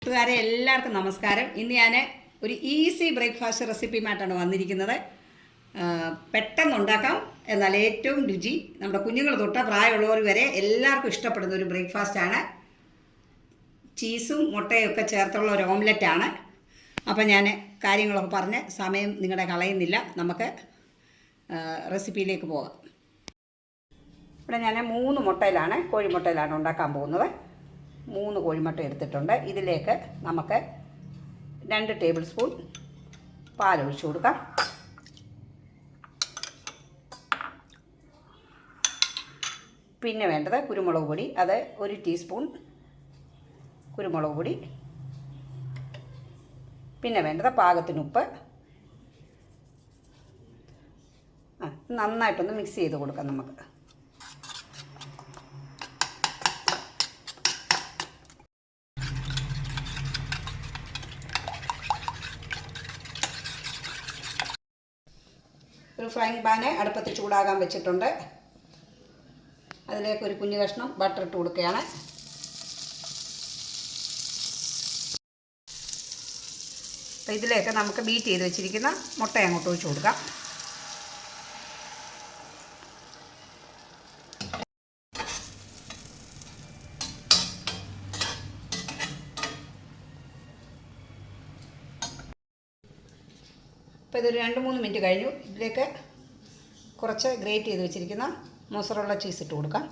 കൂട്ടുകാരെ എല്ലാവർക്കും നമസ്കാരം. ഇന്ന് ഞാൻ ഒരു ഈസി ബ്രേക്ക്ഫാസ്റ്റ് റെസിപ്പിയുമായിട്ടാണ് വന്നിരിക്കുന്നത്. പെട്ടെന്ന് ഉണ്ടാക്കാം, എന്നാൽ ഏറ്റവും രുചി, നമ്മുടെ കുഞ്ഞുങ്ങൾ തൊട്ട് പ്രായമുള്ളവർ വരെ എല്ലാവർക്കും ഇഷ്ടപ്പെടുന്ന ഒരു ബ്രേക്ക്ഫാസ്റ്റാണ്. ചീസും മുട്ടയും ഒക്കെ ചേർത്തുള്ള ഒരു ഓംലെറ്റാണ്. അപ്പം ഞാൻ കാര്യങ്ങളൊക്കെ പറഞ്ഞ് സമയം നിങ്ങളുടെ കളയുന്നില്ല, നമുക്ക് റെസിപ്പിയിലേക്ക് പോകാം. ഇവിടെ ഞാൻ 3 മുട്ടയിലാണ്, കോഴിമുട്ടയിലാണ് ഉണ്ടാക്കാൻ പോകുന്നത്. 3 കോഴിമുട്ട എടുത്തിട്ടുണ്ട്. ഇതിലേക്ക് നമുക്ക് 2 ടേബിൾ സ്പൂൺ പാലൊഴിച്ച് കൊടുക്കാം. പിന്നെ വേണ്ടത് കുരുമുളക് പൊടി, അത് 1 ടീസ്പൂൺ കുരുമുളക് പൊടി. പിന്നെ വേണ്ടത് പാകത്തിന് ഉപ്പ്. നന്നായിട്ടൊന്ന് മിക്സ് ചെയ്ത് കൊടുക്കാം നമുക്ക്. ഒരു ഫ്രൈങ് പാന് അടുപ്പത്ത് ചൂടാകാൻ വെച്ചിട്ടുണ്ട്. അതിലേക്ക് ഒരു കുഞ്ഞു കഷ്ണം ബട്ടർ ഇട്ട് കൊടുക്കുകയാണ്. അപ്പോൾ ഇതിലേക്ക് നമുക്ക് ബീറ്റ് ചെയ്ത് വെച്ചിരിക്കുന്ന മുട്ട അങ്ങോട്ട് ഒഴിച്ച് കൊടുക്കാം. അപ്പോൾ ഇതൊരു 2-3 മിനിറ്റ് കഴിഞ്ഞു. ഇതിലേക്ക് കുറച്ച് ഗ്രേറ്റ് ചെയ്ത് വെച്ചിരിക്കുന്ന മൊസറല്ല ചീസ് ഇട്ട് കൊടുക്കാം.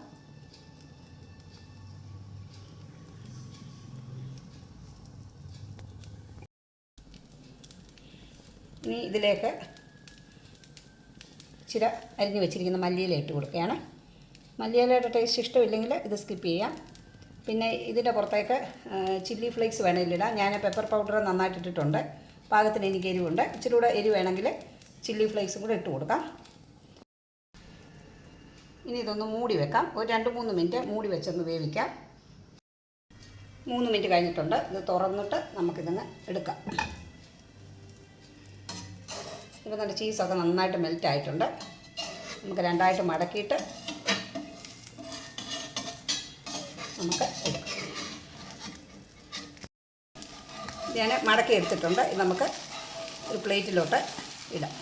ഇനി ഇതിലേക്ക് ഇച്ചിരി അരിഞ്ഞ് വെച്ചിരിക്കുന്ന മല്ലിയില ഇട്ട് കൊടുക്കുകയാണ്. മല്ലിയിലയുടെ ടേസ്റ്റ് ഇഷ്ടമില്ലെങ്കിൽ ഇത് സ്കിപ്പ് ചെയ്യാം. പിന്നെ ഇതിൻ്റെ പുറത്തേക്ക് ചില്ലി ഫ്ലേക്സ് വേണമെങ്കിൽ ഇടാം. ഞാൻ പെപ്പർ പൗഡർ നന്നായിട്ട് ഇട്ടിട്ടുണ്ട്. പാകത്തിന് എനിക്ക് എരിവുണ്ട്. ഇച്ചിരി കൂടെ എരിവ് വേണമെങ്കിൽ ചില്ലി ഫ്ലേക്സും കൂടെ ഇട്ട് കൊടുക്കാം. ഇനി ഇതൊന്ന് മൂടി വെക്കാം. ഒരു 2-3 മിനിറ്റ് മൂടി വെച്ചൊന്ന് വേവിക്കാം. 3 മിനിറ്റ് കഴിഞ്ഞിട്ടുണ്ട്. ഇത് തുറന്നിട്ട് നമുക്കിതൊന്ന് എടുക്കാം. ഇപ്പോൾ നല്ല ചീസൊക്കെ നന്നായിട്ട് മെൽറ്റ് ആയിട്ടുണ്ട്. നമുക്ക് രണ്ടായിട്ട് മടക്കിയിട്ട് നമുക്ക് എടുക്കാം. ഞാൻ മടക്കി എടുത്തിട്ടുണ്ട്. ഇത് നമുക്ക് ഒരു പ്ലേറ്റിലോട്ട് ഇടാം.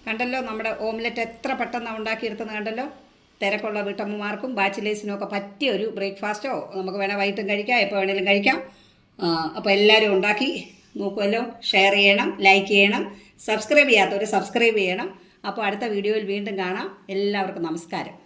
കണ്ടല്ലോ, നമ്മുടെ ഓംലെറ്റ് എത്ര പെട്ടെന്ന് ഉണ്ടാക്കിയെടുത്തെന്ന് കണ്ടല്ലോ. തിരക്കുള്ള വീട്ടമ്മമാർക്കും ബാച്ചിലേഴ്സിനും ഒക്കെ പറ്റിയ ഒരു ബ്രേക്ക്ഫാസ്റ്റോ നമുക്ക് വേണേൽ വൈകിട്ടും കഴിക്കാം, എപ്പോൾ വേണേലും കഴിക്കാം. അപ്പോൾ എല്ലാവരും ഉണ്ടാക്കി നോക്കുമല്ലോ. ഷെയർ ചെയ്യണം, ലൈക്ക് ചെയ്യണം, സബ്സ്ക്രൈബ് ചെയ്യാത്തവർ സബ്സ്ക്രൈബ് ചെയ്യണം. അപ്പോൾ അടുത്ത വീഡിയോയിൽ വീണ്ടും കാണാം. എല്ലാവർക്കും നമസ്കാരം.